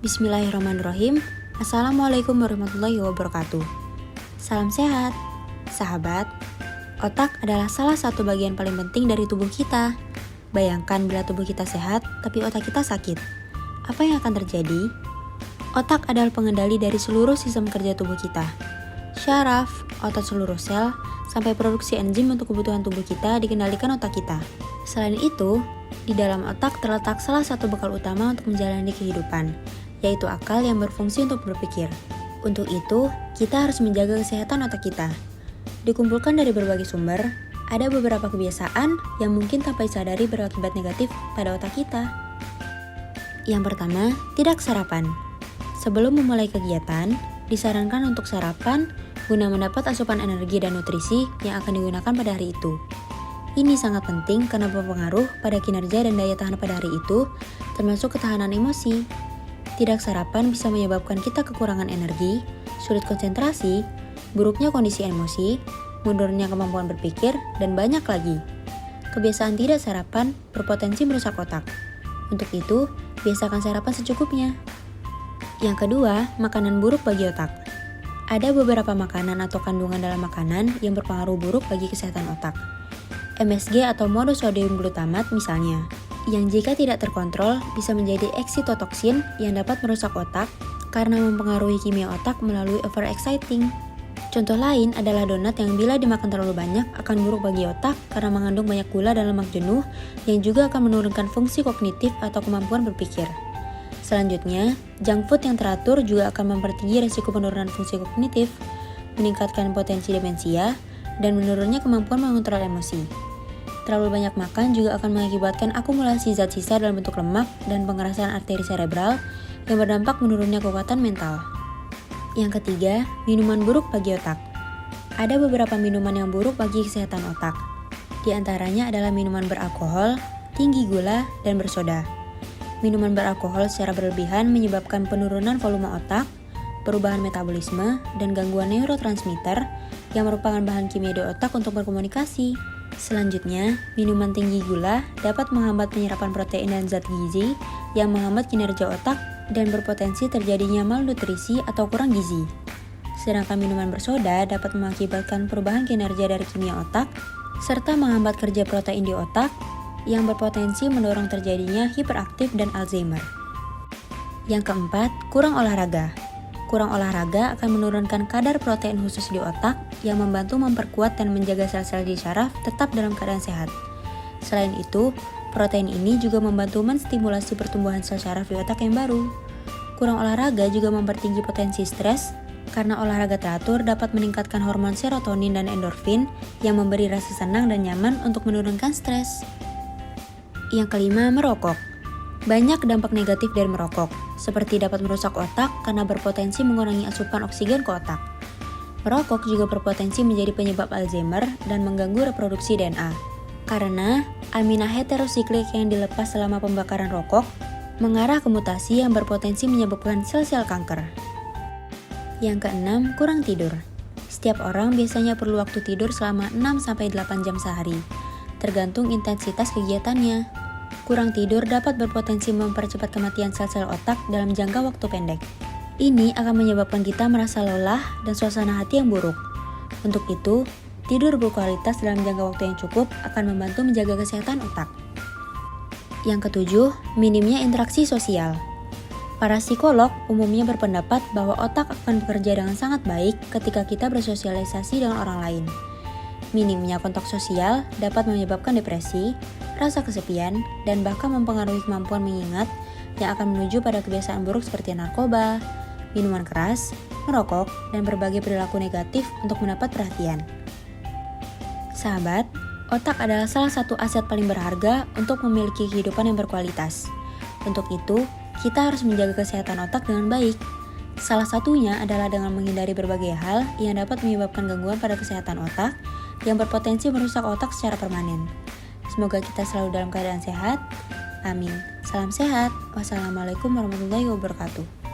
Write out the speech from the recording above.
Bismillahirrahmanirrahim. Assalamualaikum warahmatullahi wabarakatuh. Salam sehat, sahabat. Otak adalah salah satu bagian paling penting dari tubuh kita. Bayangkan bila tubuh kita sehat, tapi otak kita sakit. Apa yang akan terjadi? Otak adalah pengendali dari seluruh sistem kerja tubuh kita. Syaraf, otot seluruh sel, sampai produksi enzim untuk kebutuhan tubuh kita dikendalikan otak kita. Selain itu, di dalam otak terletak salah satu bekal utama untuk menjalani kehidupan, yaitu akal yang berfungsi untuk berpikir. Untuk itu, kita harus menjaga kesehatan otak kita. Dikumpulkan dari berbagai sumber, ada beberapa kebiasaan yang mungkin tanpa disadari berakibat negatif pada otak kita. Yang pertama, tidak sarapan. Sebelum memulai kegiatan, disarankan untuk sarapan guna mendapat asupan energi dan nutrisi yang akan digunakan pada hari itu. Ini sangat penting karena berpengaruh pada kinerja dan daya tahan pada hari itu, termasuk ketahanan emosi. Tidak sarapan bisa menyebabkan kita kekurangan energi, sulit konsentrasi, buruknya kondisi emosi, mundurnya kemampuan berpikir, dan banyak lagi. Kebiasaan tidak sarapan berpotensi merusak otak. Untuk itu, biasakan sarapan secukupnya. Yang kedua, makanan buruk bagi otak. Ada beberapa makanan atau kandungan dalam makanan yang berpengaruh buruk bagi kesehatan otak. MSG atau monosodium glutamat misalnya, yang jika tidak terkontrol bisa menjadi eksitotoksin yang dapat merusak otak karena mempengaruhi kimia otak melalui overexciting. Contoh lain adalah donat yang bila dimakan terlalu banyak akan buruk bagi otak karena mengandung banyak gula dan lemak jenuh yang juga akan menurunkan fungsi kognitif atau kemampuan berpikir. Selanjutnya, junk food yang teratur juga akan mempertinggi risiko penurunan fungsi kognitif, meningkatkan potensi demensia, dan menurunnya kemampuan mengontrol emosi. Terlalu banyak makan juga akan mengakibatkan akumulasi zat sisa dalam bentuk lemak dan pengerasan arteri serebral yang berdampak menurunnya kekuatan mental. Yang ketiga, minuman buruk bagi otak. Ada beberapa minuman yang buruk bagi kesehatan otak. Di antaranya adalah minuman beralkohol, tinggi gula, dan bersoda. Minuman beralkohol secara berlebihan menyebabkan penurunan volume otak, perubahan metabolisme, dan gangguan neurotransmitter yang merupakan bahan kimia di otak untuk berkomunikasi. Selanjutnya, minuman tinggi gula dapat menghambat penyerapan protein dan zat gizi yang menghambat kinerja otak dan berpotensi terjadinya malnutrisi atau kurang gizi. Sedangkan minuman bersoda dapat mengakibatkan perubahan kinerja dari kimia otak serta menghambat kerja protein di otak yang berpotensi mendorong terjadinya hiperaktif dan Alzheimer. Yang keempat, kurang olahraga. Kurang olahraga akan menurunkan kadar protein khusus di otak yang membantu memperkuat dan menjaga sel-sel di syaraf tetap dalam keadaan sehat. Selain itu, protein ini juga membantu menstimulasi pertumbuhan sel syaraf di otak yang baru. Kurang olahraga juga mempertinggi potensi stres karena olahraga teratur dapat meningkatkan hormon serotonin dan endorfin yang memberi rasa senang dan nyaman untuk menurunkan stres. Yang kelima, merokok. Banyak dampak negatif dari merokok, seperti dapat merusak otak karena berpotensi mengurangi asupan oksigen ke otak. Merokok juga berpotensi menjadi penyebab Alzheimer dan mengganggu reproduksi DNA. Karena amina heterosiklik yang dilepas selama pembakaran rokok mengarah ke mutasi yang berpotensi menyebabkan sel-sel kanker. Yang keenam, kurang tidur. Setiap orang biasanya perlu waktu tidur selama 6-8 jam sehari, tergantung intensitas kegiatannya. Kurang tidur dapat berpotensi mempercepat kematian sel-sel otak dalam jangka waktu pendek. Ini akan menyebabkan kita merasa lelah dan suasana hati yang buruk. Untuk itu, tidur berkualitas dalam jangka waktu yang cukup akan membantu menjaga kesehatan otak. Yang ketujuh, minimnya interaksi sosial. Para psikolog umumnya berpendapat bahwa otak akan bekerja dengan sangat baik ketika kita bersosialisasi dengan orang lain. Minimnya kontak sosial dapat menyebabkan depresi, rasa kesepian, dan bahkan mempengaruhi kemampuan mengingat yang akan menuju pada kebiasaan buruk seperti narkoba, minuman keras, merokok, dan berbagai perilaku negatif untuk mendapat perhatian. Sahabat, otak adalah salah satu aset paling berharga untuk memiliki kehidupan yang berkualitas. Untuk itu, kita harus menjaga kesehatan otak dengan baik. Salah satunya adalah dengan menghindari berbagai hal yang dapat menyebabkan gangguan pada kesehatan otak yang berpotensi merusak otak secara permanen. Semoga kita selalu dalam keadaan sehat. Amin. Salam sehat. Wassalamualaikum warahmatullahi wabarakatuh.